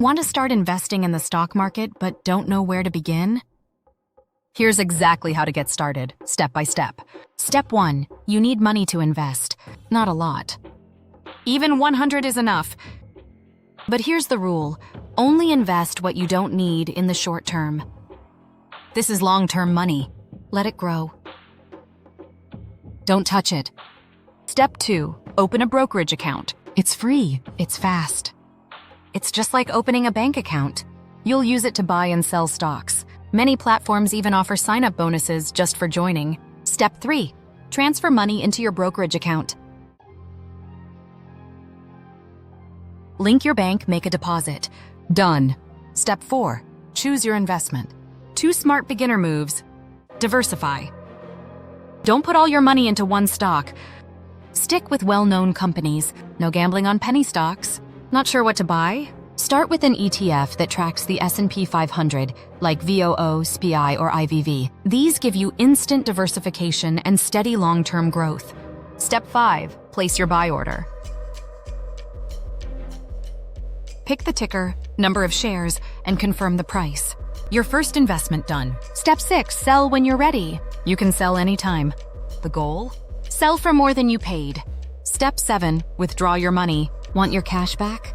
Want to start investing in the stock market but don't know where to begin? Here's exactly how to get started, step by step. Step 1. You need money to invest. Not a lot. Even 100 is enough. But here's the rule. Only invest what you don't need in the short term. This is long-term money. Let it grow. Don't touch it. Step 2. Open a brokerage account. It's free. It's fast. It's just like opening a bank account. You'll use it to buy and sell stocks. Many platforms even offer sign-up bonuses just for joining. Step 3. Transfer money into your brokerage account. Link your bank, make a deposit. Done. Step 4. Choose your investment. 2 smart beginner moves. Diversify. Don't put all your money into one stock. Stick with well-known companies. No gambling on penny stocks. Not sure what to buy? Start with an ETF that tracks the S&P 500, like VOO, SPI, or IVV. These give you instant diversification and steady long-term growth. Step 5. Place your buy order. Pick the ticker, number of shares, and confirm the price. Your first investment done. Step 6. Sell when you're ready. You can sell anytime. The goal? Sell for more than you paid. Step 7. Withdraw your money. Want your cash back?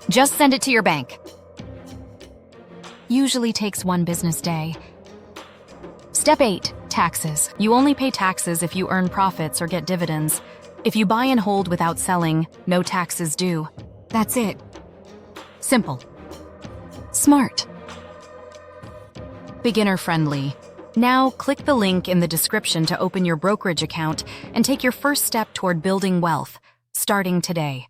Just send it to your bank. Usually takes 1 business day. Step 8. Taxes. You only pay taxes if you earn profits or get dividends. If you buy and hold without selling, no taxes due. That's it. Simple. Smart. Beginner-friendly. Now, click the link in the description to open your brokerage account and take your first step toward building wealth, starting today.